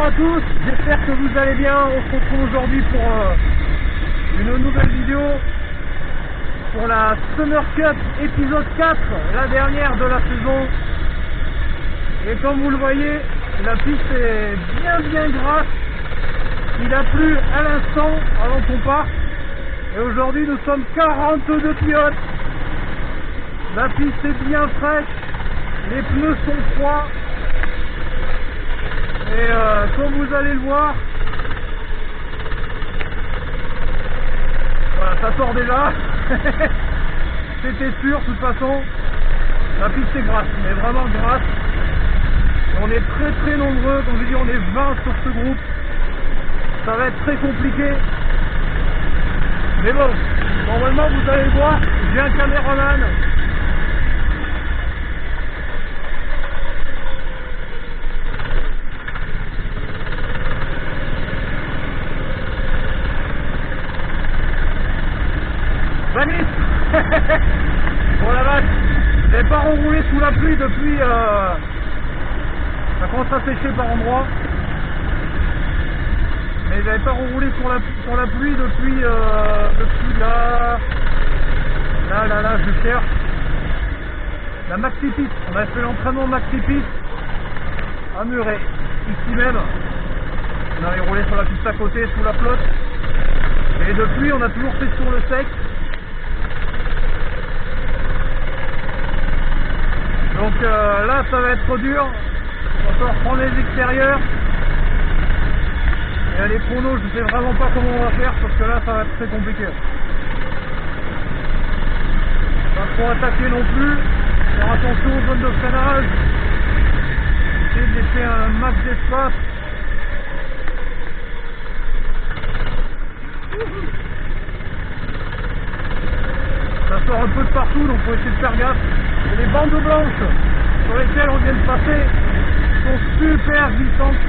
Bonjour à tous, j'espère que vous allez bien. On se retrouve aujourd'hui pour une nouvelle vidéo pour la Summer Cup épisode 4, la dernière de la saison. Et comme vous le voyez, la piste est bien grasse. Il a plu à l'instant avant qu'on parte. Et aujourd'hui nous sommes 42 pilotes. La piste est bien fraîche, les pneus sont froids. Et comme vous allez le voir, voilà, ça sort déjà. C'était sûr, de toute façon, la piste est grasse, mais vraiment grasse. Et on est très nombreux, comme je dis, on est 20 sur ce groupe. Ça va être très compliqué. Mais bon, normalement vous allez le voir, j'ai un caméraman. Magnifique. Oh la vache, j'avais pas roulé sous la pluie depuis ça commence à sécher par endroits, mais j'avais pas roulé sur la pluie depuis là je cherche la maxi piste. On a fait l'entraînement maxi piste à Muret, ici même. On avait roulé sur la piste à côté sous la flotte, et depuis on a toujours fait sur le sec. Donc là ça va être dur, on va falloir prendre les extérieurs. Et les chronos, je sais vraiment pas comment on va faire parce que là ça va être très compliqué. Pas trop attaquer non plus, faire attention aux zones de freinage, essayer de laisser un max d'espace. Ça sort un peu de partout, donc faut essayer de faire gaffe. Et les bandes blanches sur lesquelles on vient de passer sont super glissantes.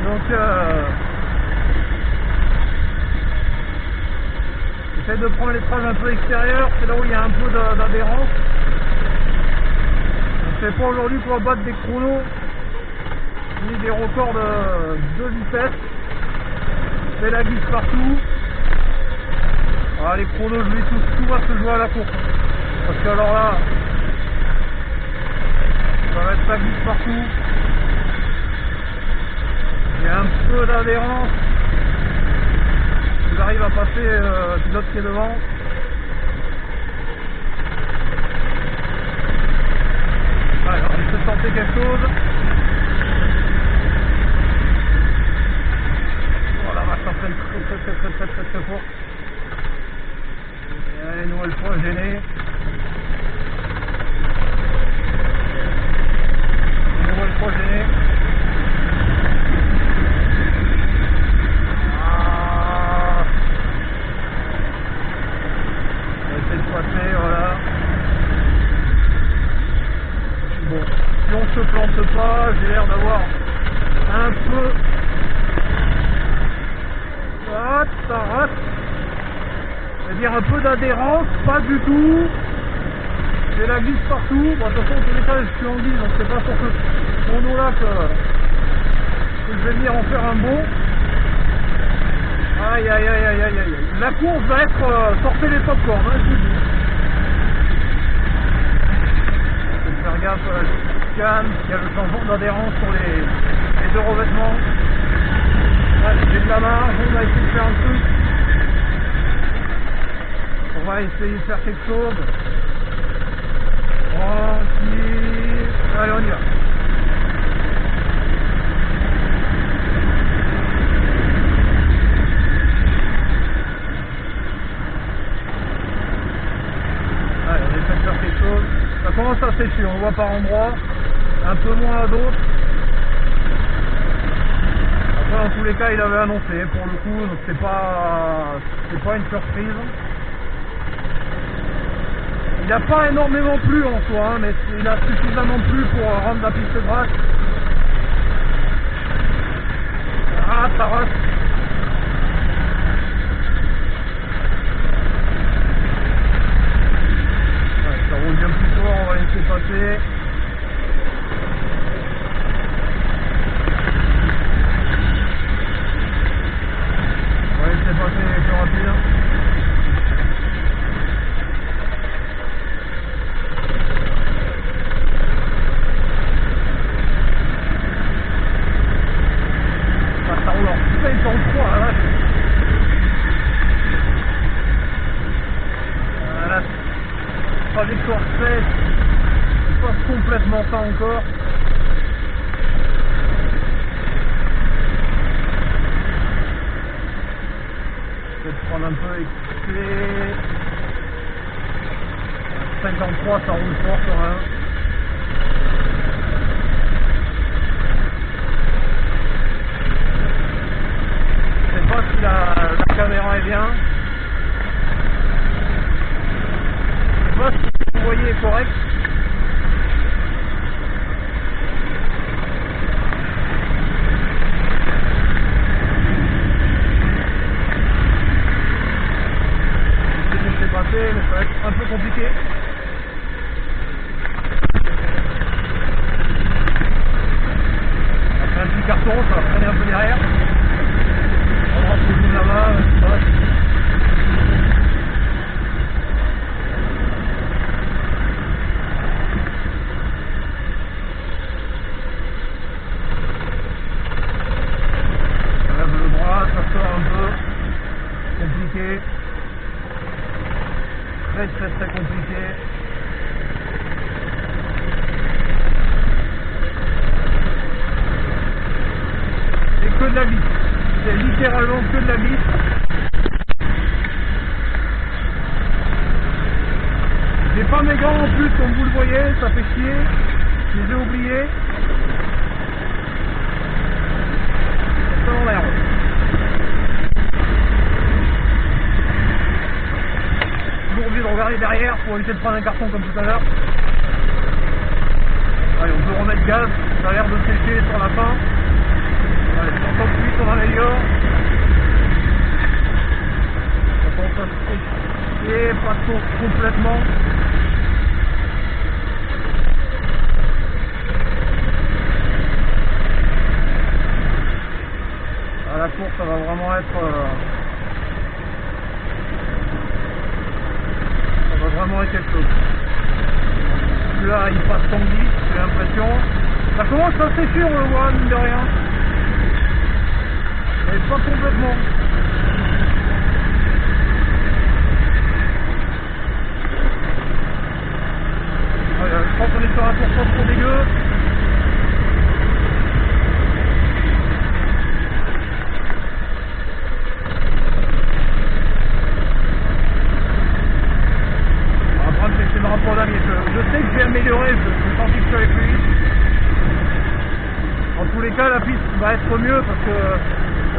Donc j'essaie de prendre les traces un peu extérieures, c'est là où il y a un peu d'adhérence. C'est pas aujourd'hui qu'on va battre des chronos ni des records de vitesse. C'est la glisse partout. Ah, les chronos, je les touche, tout va se jouer à la course. Parce que alors là, ça va être la glisse partout. Il y a un peu d'adhérence. J'arrive à passer le pilote qui est devant. Alors, il se sentait quelque chose. Voilà, ça freine très fort. Une nouvelle fois gêné. On va essayer de passer, voilà. Bon, si on se plante pas, j'ai l'air d'avoir un peu... Ah, ça rate. C'est-à-dire un peu d'adhérence, pas du tout. C'est la glisse partout. Bon, de toute façon, en tous les cas, je suis en glisse, donc c'est pas sur ce chrono-là que je vais venir en faire un bon. Aïe. La course va être sortez les popcorn, hein, je vous dis. Faut faire gaffe, calme, il y a le changement d'adhérence sur les deux revêtements. Là, j'ai de la marge, on va essayer de faire un truc. On va essayer de faire quelque chose. Tranquille. Allez, on y va. Allez, on essaie de faire quelque chose. Ça commence à sécher, on voit par endroits. Un peu moins à d'autres. Après, dans tous les cas, il avait annoncé pour le coup, donc c'est pas une surprise. Il n'a pas énormément plu en soi, hein, mais il a suffisamment plu pour rendre la piste grasse. Ah, ça rate. Ouais, ça roule bien plus fort, on va laisser passer. dans le froid, là. Voilà. Trajectoire sèche. C'est pas complètement ça encore. Je vais prendre un peu les clés. 53, ça roule fort quand même. Je sais pas si la caméra est bien. Je sais pas si vous voyez est correct. Mais ça va être un peu compliqué. Après un petit carton, ça va freiner un peu derrière. On va se là-bas, ça va. Ça lève le bras, ça sort un peu. Compliqué. Très compliqué. C'est que de la bite. C'est littéralement que de la bite. J'ai pas mes gants en plus comme vous le voyez, ça fait chier. Je les ai oubliés. Ça dans l'air. Obligé de regarder derrière pour éviter de prendre un carton comme tout à l'heure. Allez, on peut remettre gaz, ça a l'air de sécher sur la fin. Allez, sur le puits, on améliore. Ça commence à sécher, pas trop complètement. À la course, ça va vraiment être... vraiment quelque chose. Là il passe ton glisse, j'ai l'impression. Ça commence à sécher, on le voit, mine de rien. Mais pas complètement. Je pense qu'on est sur un tour pas trop dégueu. Je sais que j'ai amélioré, je sens que je suis avec lui. En tous les cas, la piste va être mieux parce que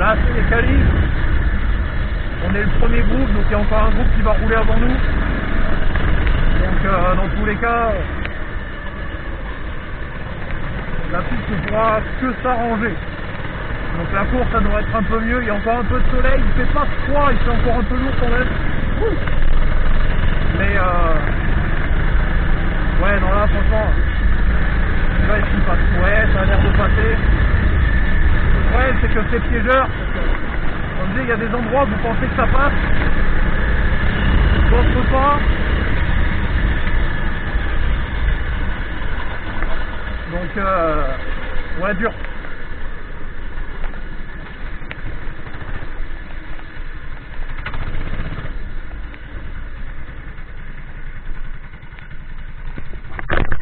là, c'est les qualifs. On est le premier groupe, donc il y a encore un groupe qui va rouler avant nous. Donc, dans tous les cas, la piste ne pourra que s'arranger. Donc la course, ça devrait être un peu mieux. Il y a encore un peu de soleil, il fait pas froid, il fait encore un peu lourd quand même. Mais ouais, non là franchement, là ici passe. Ouais, ça a l'air de passer. Le problème c'est que c'est piégeur. On disait il y a des endroits où vous pensez que ça passe, d'autres pas. Donc ouais, dur.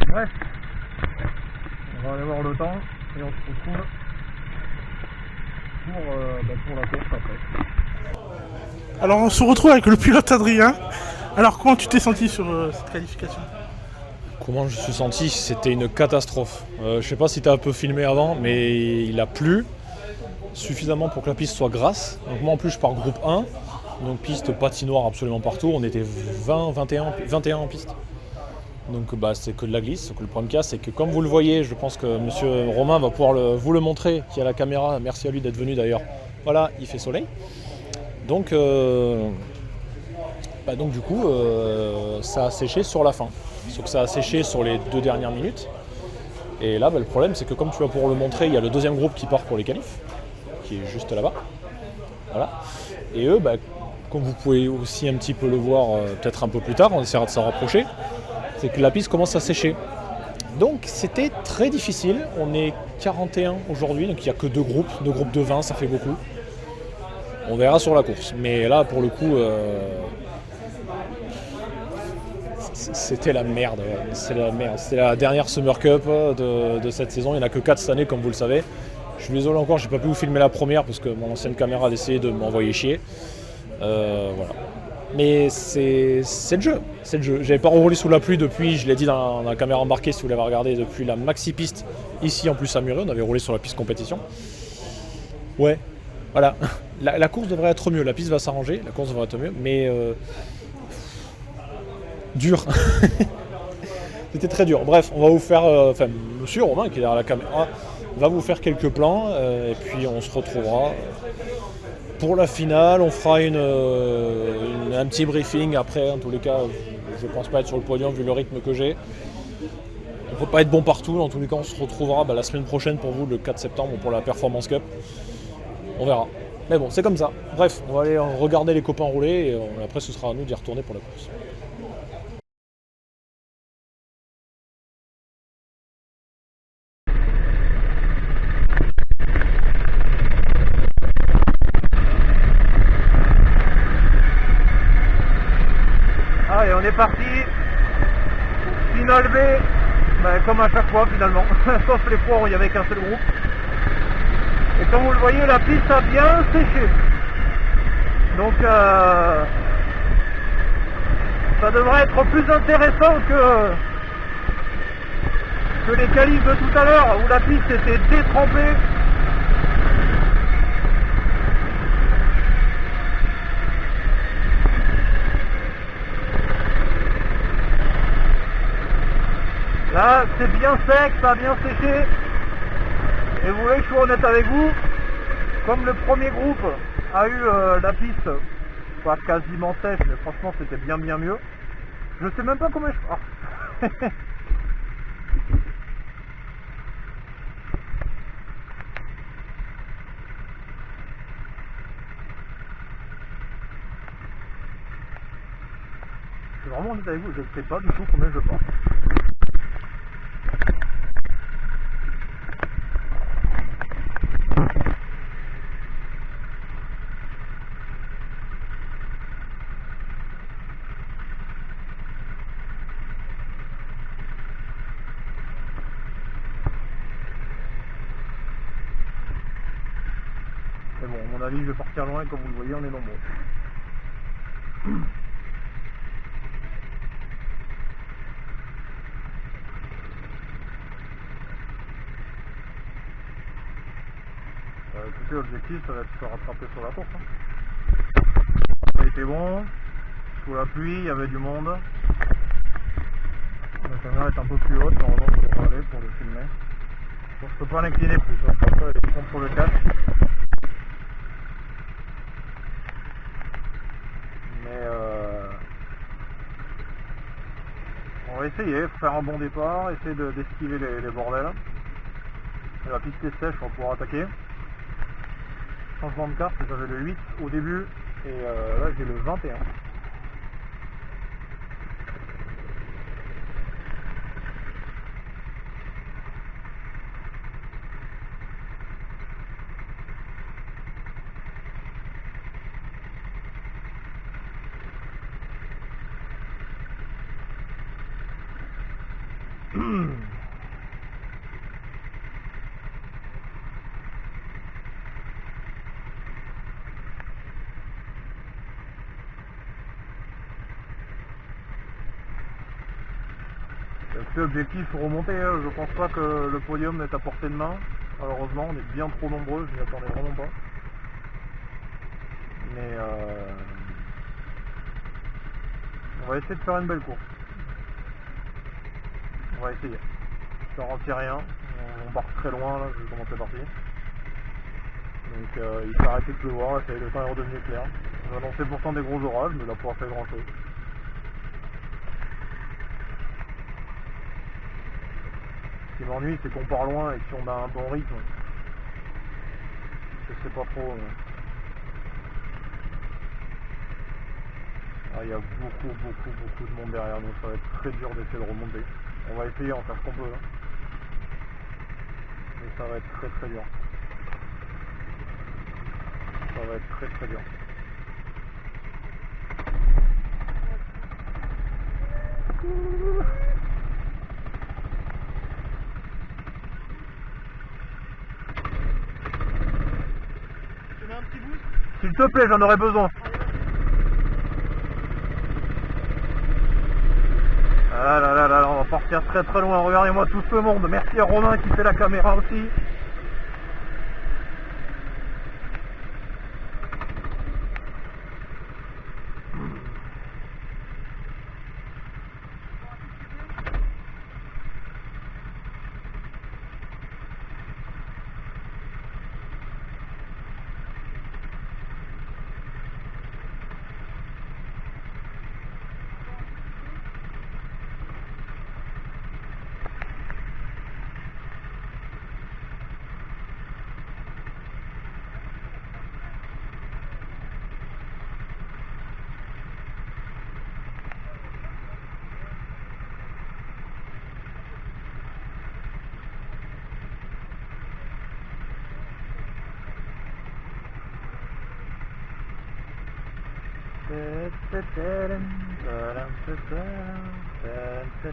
Bref, on va aller voir le temps et on se retrouve pour la course après. Alors on se retrouve avec le pilote Adrien. Alors comment tu t'es senti sur cette qualification ? Comment je me suis senti ? C'était une catastrophe. Je sais pas si tu as un peu filmé avant, mais il a plu suffisamment pour que la piste soit grasse. Donc moi en plus je pars groupe 1, donc piste patinoire absolument partout. On était 21 en piste. Donc c'est que de la glisse. Donc, le problème qu'il y a, c'est que comme vous le voyez, je pense que monsieur Romain va pouvoir vous le montrer, qui a la caméra. Merci à lui d'être venu d'ailleurs. Voilà, il fait soleil. Donc du coup, ça a séché sur la fin. Sauf que ça a séché sur les 2 dernières minutes. Et là, le problème, c'est que comme tu vas pouvoir le montrer, il y a le deuxième groupe qui part pour les qualifs, qui est juste là-bas. Voilà. Et eux, comme vous pouvez aussi un petit peu le voir peut-être un peu plus tard, on essaiera de s'en rapprocher, c'est que la piste commence à sécher. Donc c'était très difficile. On est 41 aujourd'hui, donc il n'y a que 2 groupes de 20, ça fait beaucoup. On verra sur la course. Mais là, pour le coup, c'était la merde. C'est la merde. C'était la dernière Summer Cup de cette saison. Il n'y en a que 4 cette année, comme vous le savez. Je suis désolé encore, j'ai pas pu vous filmer la première parce que mon ancienne caméra a essayé de m'envoyer chier. Voilà. Mais c'est le jeu. C'est le jeu. J'avais pas roulé sous la pluie depuis, je l'ai dit dans la caméra embarquée si vous l'avez regardé, depuis la maxi piste ici en plus à Muret. On avait roulé sur la piste compétition. Ouais, voilà. La course devrait être mieux. La piste va s'arranger, la course devrait être mieux, mais dur. C'était très dur. Bref, on va vous faire, monsieur Romain qui est derrière la caméra, va vous faire quelques plans et puis on se retrouvera pour la finale. On fera un petit briefing après. En tous les cas, je pense pas être sur le podium vu le rythme que j'ai. On peut pas être bon partout. En tous les cas, on se retrouvera la semaine prochaine pour vous, le 4 septembre, pour la Performance Cup. On verra. Mais bon, c'est comme ça. Bref, on va aller regarder les copains rouler et après ce sera à nous d'y retourner pour la course. Allez, on est parti. Final B, comme à chaque fois finalement, sauf les fois où il n'y avait qu'un seul groupe. Et comme vous le voyez, la piste a bien séché. Donc ça devrait être plus intéressant que les qualifs de tout à l'heure où la piste était détrempée. Là, c'est bien sec, ça a bien séché. Et vous voyez que je suis honnête avec vous, comme le premier groupe a eu la piste, pas quasiment sèche, mais franchement c'était bien mieux. Je sais même pas comment je... Ah. Je suis vraiment honnête avec vous, je ne sais pas du tout combien je pars. Mais bon, à mon avis, je vais partir loin et comme vous le voyez, on est nombreux. Écoutez, l'objectif, ça va être de se rattraper sur la course. Hein. Ça a été bon. Sous la pluie, il y avait du monde. La caméra est un peu plus haute, normalement, pour parler, pour le filmer. Bon, je peux pas l'incliner plus, hein, comme ça, elle est contre le casque. Mais on va essayer, faire un bon départ, essayer d'esquiver les bordels. Et la piste est sèche, on va pouvoir attaquer. Changement de carte, j'avais le 8 au début et là j'ai le 21. Objectif remonter, hein. Je pense pas que le podium est à portée de main. Malheureusement, on est bien trop nombreux, je m'y attendais vraiment pas. Mais on va essayer de faire une belle course. On va essayer. Ça ralentit rien, on part très loin là, je vais commencer parti. Donc il s'est arrêté de pleuvoir, ça y est, le temps est redevenu clair. On a annoncé pourtant des gros orages, mais il n'a pas fait grand chose. Ce qui m'ennuie, c'est qu'on part loin et si on a un bon rythme, je sais pas trop. Mais... il y a beaucoup de monde derrière nous, ça va être très dur d'essayer de remonter. On va essayer, on va faire ce qu'on peut. Hein. Mais ça va être très dur. Ça va être très très bien. Tu mets un petit boost? S'il te plaît, j'en aurais besoin. Ah là là là, on va partir très très loin. Regardez-moi tout ce monde. Merci à Romain qui fait la caméra aussi.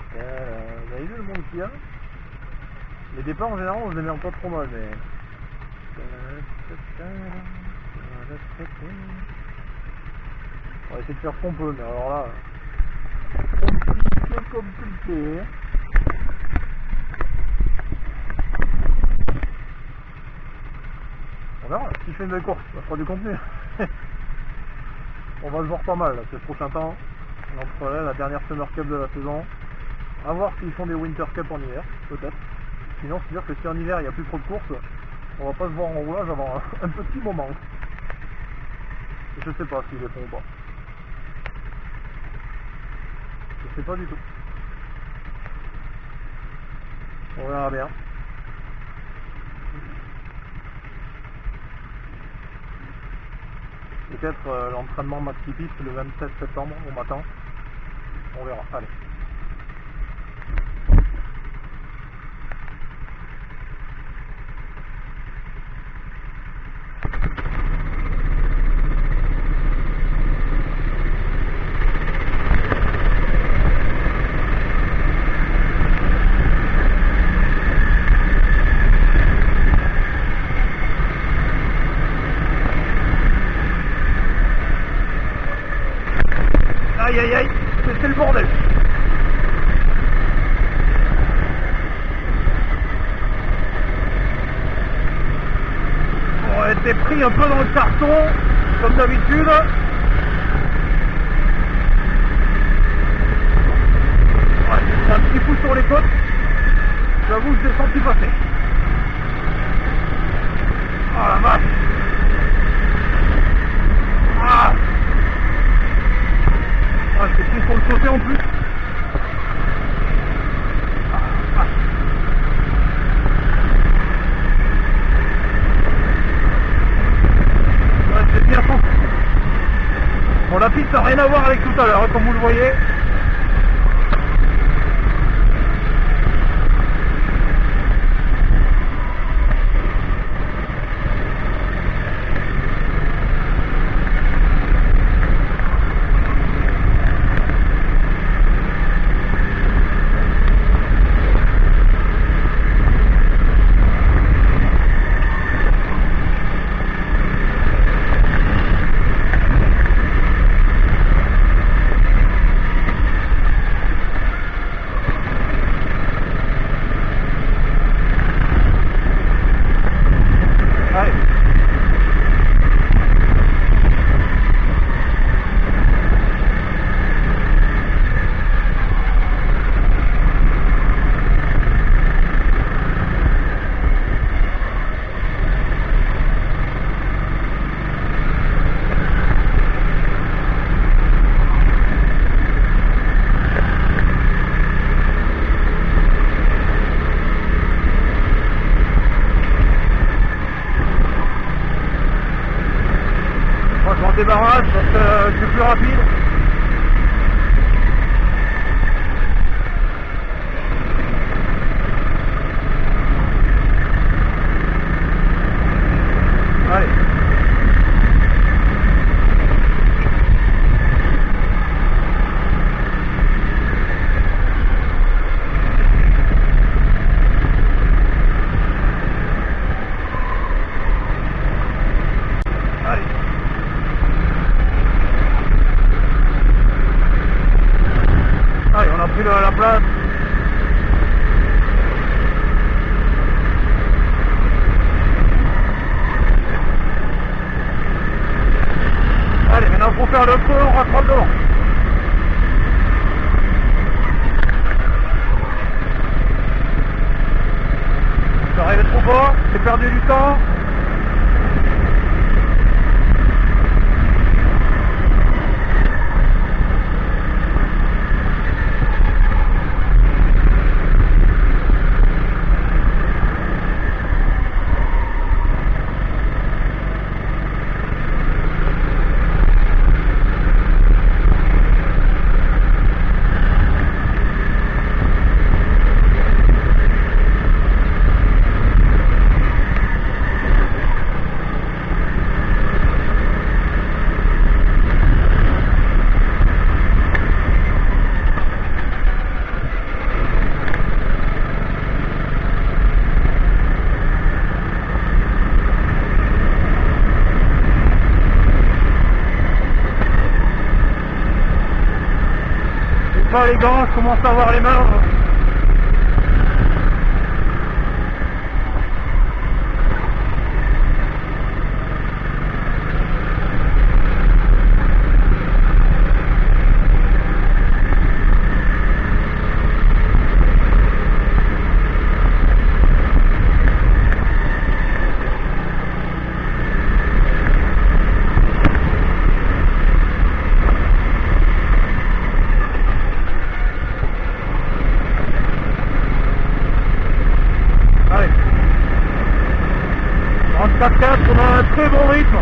Vous avez vu le monde qu'il y a? Les départs en général on se démerde pas trop mal, mais... On va essayer de faire ce qu'on peut, mais alors là... compliqué. On verra, si je fais une belle course, ça fera du contenu. On va se voir pas mal là, ces prochains temps, entre la dernière Summer Cup de la saison. À voir s'ils font des Winter Cup en hiver, peut-être. Sinon, c'est-à-dire que si en hiver il n'y a plus trop de courses, on va pas se voir en roulage avant un petit moment. Je sais pas s'ils les font ou pas. Je sais pas du tout. On verra bien. Peut-être l'entraînement maxi piste le 27 septembre au matin. On verra. Allez. Aïe aïe aïe, c'est le bordel. On a été pris un peu dans le carton, comme d'habitude. Ouais, c'est un petit coup sur les côtes. J'avoue que je l'ai senti passer. Oh la vache. Ah, c'est pris sur le côté en plus. Ouais, c'est bien senti. Bon, la piste n'a rien à voir avec tout à l'heure, hein, comme vous le voyez. Débarrasse parce que c'est plus rapide. Allez. peu, on rattrape devant. C'est arrivé trop fort, j'ai perdu du temps. Pas les gants, je commence à avoir les mains. Allez. 34-4, on a un très bon rythme.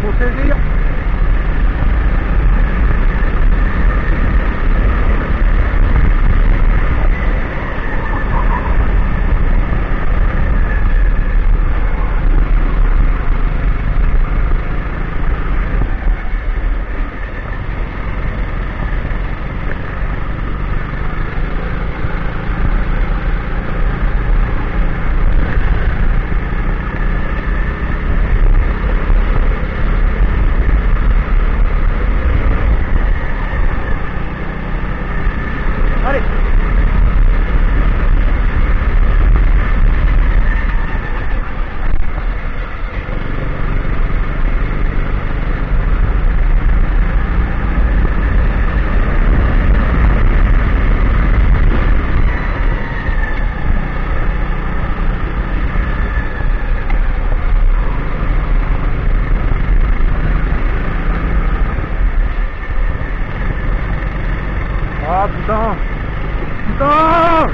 Faut saisir. Allez. Ah putain. Putain.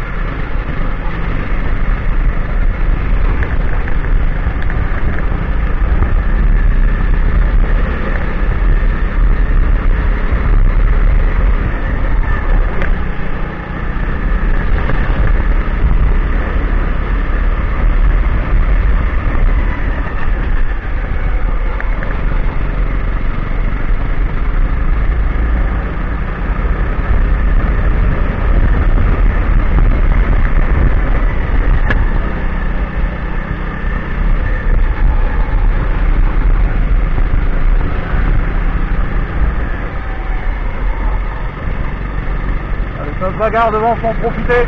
Notre bagarre devant, faut en profiter.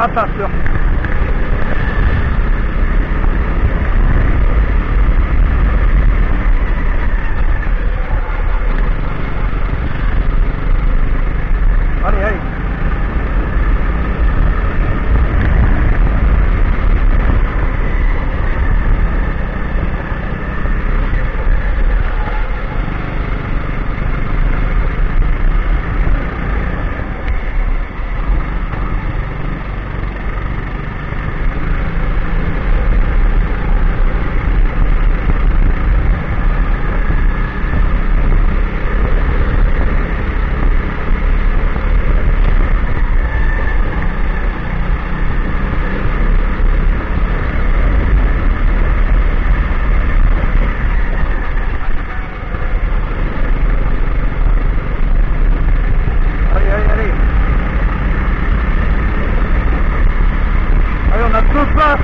Ah, pas sûr. Allez, allez.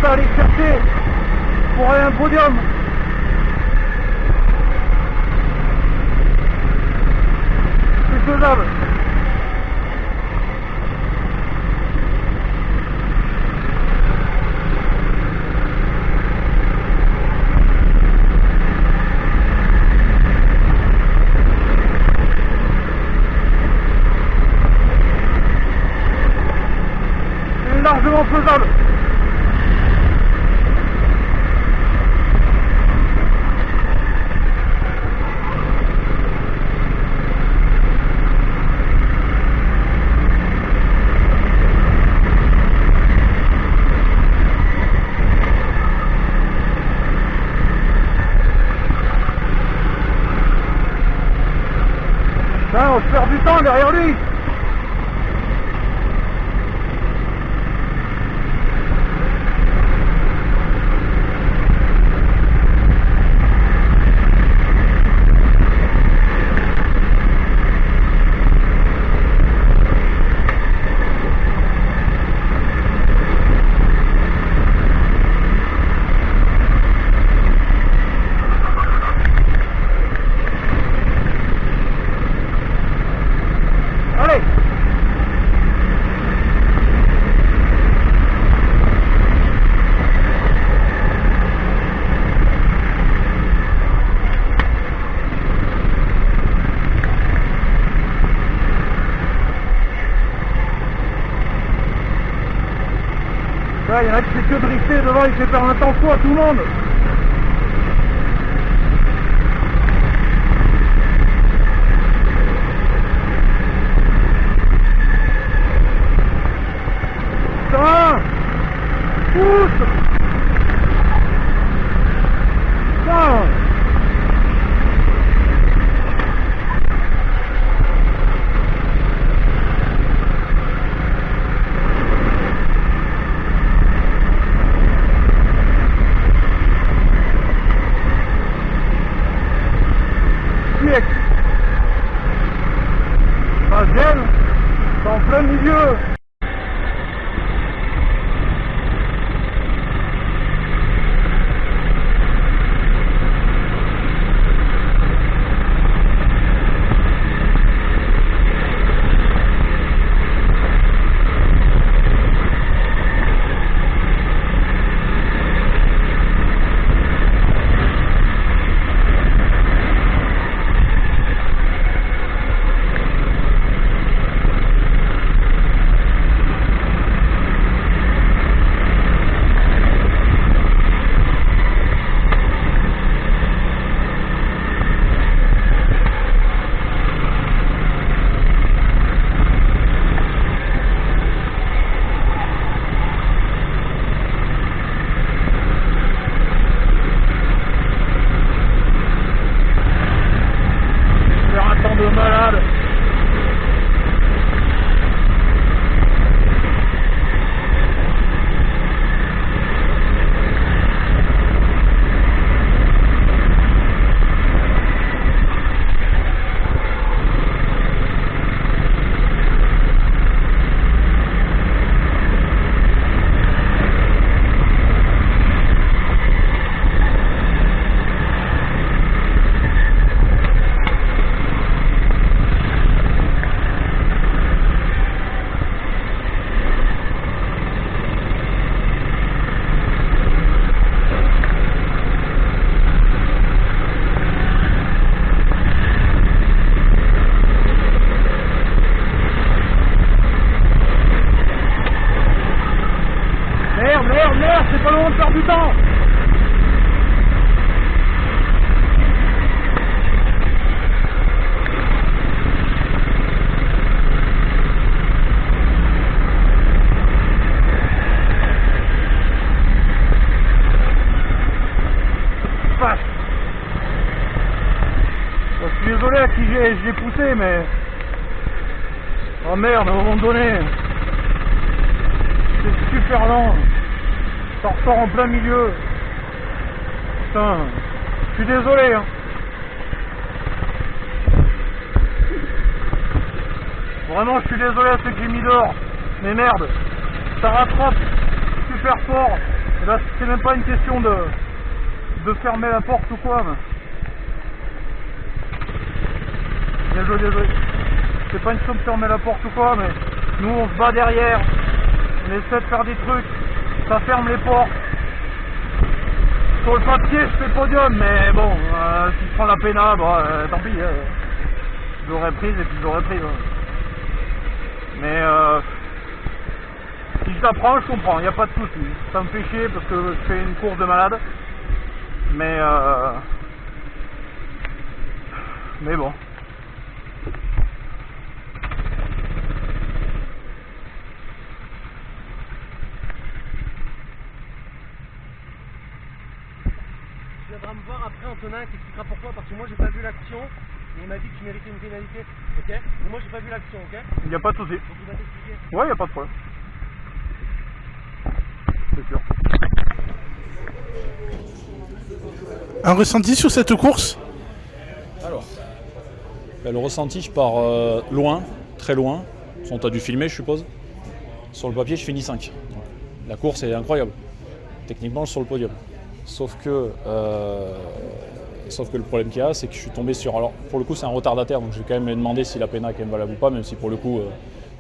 À aller chercher pour un podium. C'est faisable. C'est largement faisable. On se perd du temps derrière lui. Il y en a qui fait que drifter devant, il fait perdre un temps fou à tout le monde. Putain, pousse. Putain. Troisième, c'est en plein milieu. moment de perdre du temps. Je suis désolé à qui j'ai poussé, mais... Oh merde, à un moment donné... C'est super lent. Ça ressort en plein milieu. Putain, je suis désolé, hein. Vraiment, je suis désolé à ceux que j'ai mis dehors. Mais merde, ça rattrape super fort. Et là, c'est même pas une question de fermer la porte ou quoi. Mais... Désolé. C'est pas une question de fermer la porte ou quoi, mais nous on se bat derrière. On essaie de faire des trucs. Ça ferme les portes. Sur le papier, je fais podium, mais bon, si je prends la pénale, tant pis. Je l'aurais prise et puis je l'aurais prise. Mais si je la prends, je comprends, il n'y a pas de souci. Ça me fait chier parce que je fais une course de malade. Mais bon. Tu viendras me voir après, Antonin, qui expliquera pourquoi, parce que moi j'ai pas vu l'action, et il m'a dit que tu méritais une pénalité, ok? Mais moi j'ai pas vu l'action, ok? Il n'y a pas de souci. Donc il va t'expliquer. Ouais, il n'y a pas de problème. C'est sûr. Un ressenti sur cette course? Alors, le ressenti, je pars loin, très loin. Tu as dû filmer, je suppose. Sur le papier, je finis 5. La course est incroyable. Techniquement, je suis sur le podium. Sauf que le problème qu'il y a, c'est que je suis tombé sur... Alors, pour le coup, c'est un retardataire, donc je vais quand même me demander si la pénale est quand même valable ou pas, même si pour le coup,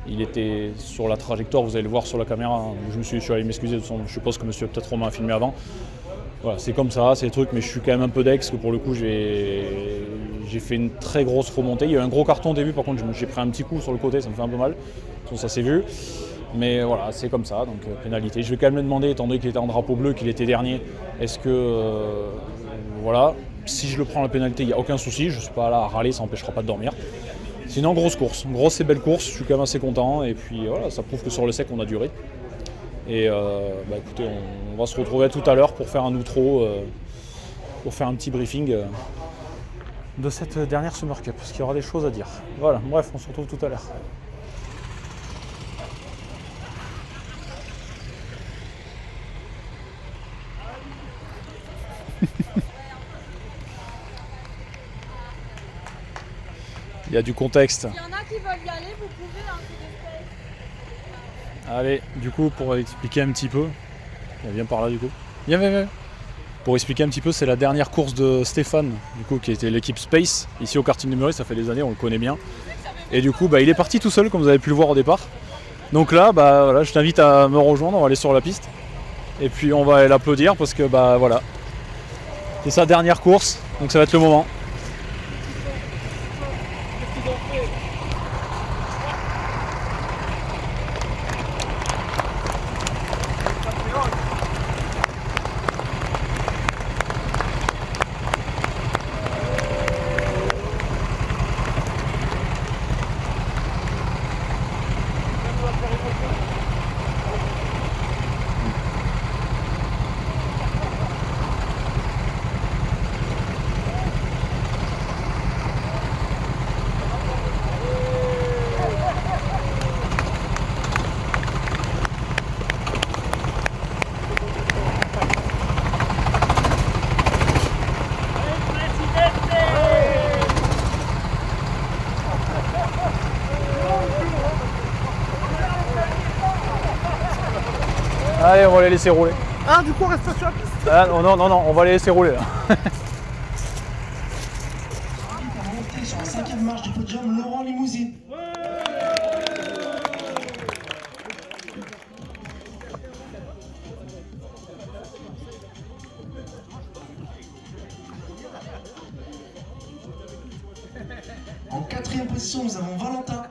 il était sur la trajectoire, vous allez le voir sur la caméra. Hein. Je suis allé m'excuser, je suppose que monsieur peut-être Romain a filmé avant. Voilà, c'est comme ça, c'est des trucs, mais je suis quand même un peu dex, parce que pour le coup, j'ai fait une très grosse remontée. Il y a eu un gros carton au début, par contre, j'ai pris un petit coup sur le côté, ça me fait un peu mal. Donc ça s'est vu. Mais voilà, c'est comme ça, donc pénalité. Je vais quand même me demander, étant donné qu'il était en drapeau bleu, qu'il était dernier, est-ce que... voilà, si je le prends la pénalité, il n'y a aucun souci, je ne suis pas là à râler, ça n'empêchera pas de dormir. Sinon, grosse course, grosse et belle course, je suis quand même assez content, et puis voilà, ça prouve que sur le sec, on a du rythme. Et écoutez, on va se retrouver tout à l'heure pour faire un outro, pour faire un petit briefing de cette dernière Summer Cup, parce qu'il y aura des choses à dire. Voilà, bref, on se retrouve tout à l'heure. Il y a du contexte. S'il y en a qui veulent y aller, vous pouvez, hein, Allez, du coup, pour expliquer un petit peu, viens par là du coup. Viens. Pour expliquer un petit peu, c'est la dernière course de Stéphane, du coup, qui était l'équipe Space, ici au karting de Muret, ça fait des années, on le connaît bien. Et du coup, il est parti tout seul, comme vous avez pu le voir au départ. Donc là, voilà, je t'invite à me rejoindre, on va aller sur la piste. Et puis on va aller l'applaudir parce que, voilà. C'est sa dernière course, donc ça va être le moment. Allez, on va les laisser rouler. Ah, du coup, on reste pas sur la piste. Ah, non, on va les laisser rouler là. Sur la 5e marche du podium, Laurent Limousine. En 4e position, nous avons Valentin.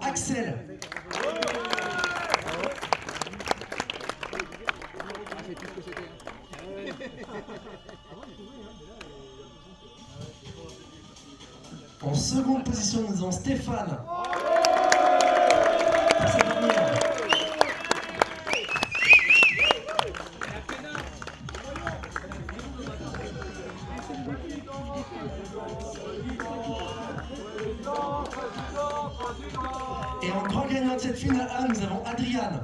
Axel. En seconde position, nous avons Stéphane. Pour cette dernière. Et en grand gagnant de cette finale A, nous avons Adriane.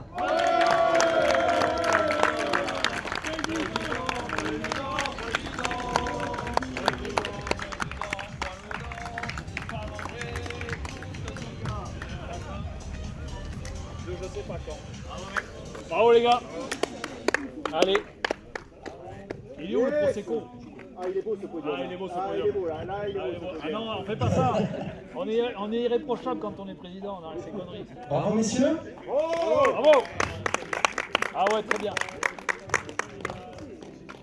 Bravo les gars. Allez. Il est où le Prosecco? Ah, il est beau ce podium. Ah, il est beau ce Ah, il podium. est beau là, il est beau ce podium. Ah non, on fait pas ça. On est irréprochable quand on est président, on arrête ces conneries. Bravo messieurs. Bravo. Ah ouais, très bien.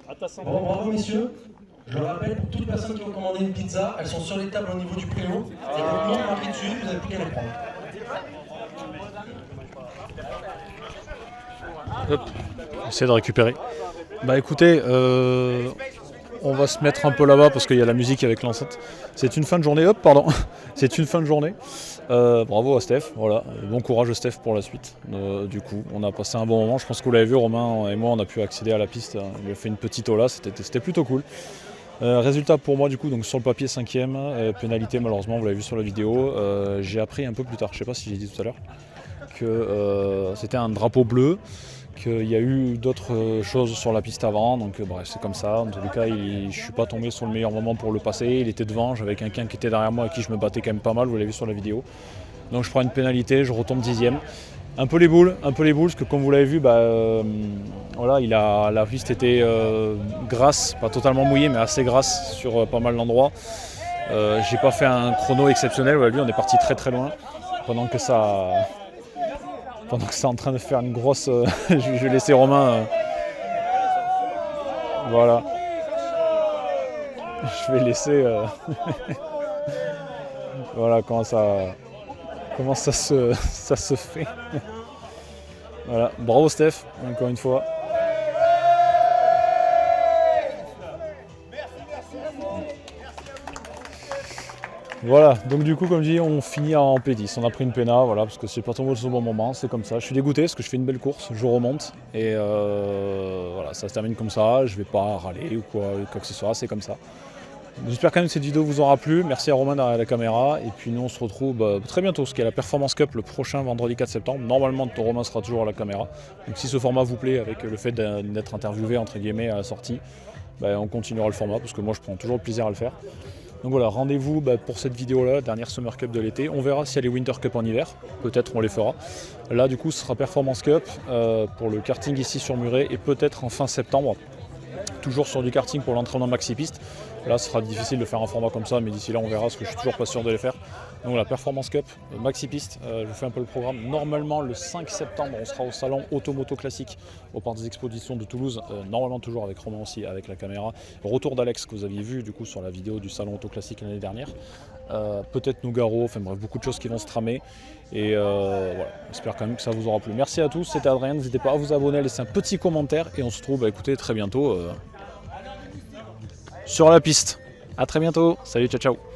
À ta santé. Bon, bravo messieurs. Je le rappelle, pour toutes les personnes qui ont commandé une pizza, elles sont sur les tables au niveau du préau. Et votre nom est marqué dessus, vous avez plus qu'à les prendre. Hop. Essayer de récupérer. Bah écoutez, on va se mettre un peu là-bas parce qu'il y a la musique avec l'enceinte. C'est une fin de journée, hop, pardon. C'est une fin de journée. Bravo à Steph, voilà. Bon courage Steph pour la suite. Du coup, on a passé un bon moment. Je pense que vous l'avez vu, Romain et moi, on a pu accéder à la piste. Il lui a fait une petite ola, c'était plutôt cool. Résultat pour moi du coup, donc sur le papier 5e, pénalité malheureusement, vous l'avez vu sur la vidéo. J'ai appris un peu plus tard, je sais pas si j'ai dit tout à l'heure, que c'était un drapeau bleu, qu'il y a eu d'autres choses sur la piste avant, donc bref c'est comme ça. En tous les cas, je suis pas tombé sur le meilleur moment pour le passer, il était devant, j'avais quelqu'un qui était derrière moi à qui je me battais quand même pas mal, vous l'avez vu sur la vidéo. Donc je prends une pénalité, je retombe 10e. Un peu les boules, parce que comme vous l'avez vu, voilà, la piste était grasse, pas totalement mouillée, mais assez grasse sur pas mal d'endroits. J'ai pas fait un chrono exceptionnel, vous l'avez vu, on est parti très très loin. Pendant que ça est en train de faire une grosse... je vais laisser Romain... voilà. Je vais laisser... voilà comment ça se fait. Voilà, bravo Steph, encore une fois. Voilà, donc du coup comme je dis, on finit en P10, on a pris une péna, voilà, parce que c'est pas tombé au bon moment, c'est comme ça. Je suis dégoûté parce que je fais une belle course, je remonte, et voilà, ça se termine comme ça, je vais pas râler ou quoi que ce soit, c'est comme ça. J'espère quand même que cette vidéo vous aura plu, merci à Romain derrière la caméra, et puis nous on se retrouve très bientôt, parce qu'il y a la Performance Cup le prochain vendredi 4 septembre, normalement Romain sera toujours à la caméra, donc si ce format vous plaît, avec le fait d'être interviewé entre guillemets à la sortie, on continuera le format, parce que moi je prends toujours le plaisir à le faire. Donc voilà, rendez-vous pour cette vidéo-là, dernière Summer Cup de l'été. On verra s'il y a les Winter Cup en hiver, peut-être on les fera. Là du coup ce sera Performance Cup pour le karting ici sur Muret, et peut-être en fin septembre, toujours sur du karting pour l'entraînement maxi piste. Là ce sera difficile de faire un format comme ça, mais d'ici là on verra, parce que je suis toujours pas sûr de les faire. Donc la Performance Cup, maxi piste, je vous fais un peu le programme. Normalement le 5 septembre on sera au salon Automoto Classique au parc des expositions de Toulouse, normalement toujours avec Romain aussi, avec la caméra. Retour d'Alex que vous aviez vu du coup sur la vidéo du salon Auto Classique l'année dernière. Peut-être Nougaro, enfin bref, beaucoup de choses qui vont se tramer. Et voilà, j'espère quand même que ça vous aura plu. Merci à tous, c'était Adrien, n'hésitez pas à vous abonner, à laisser un petit commentaire, et on se retrouve écoutez, très bientôt sur la piste. A très bientôt, salut, ciao ciao.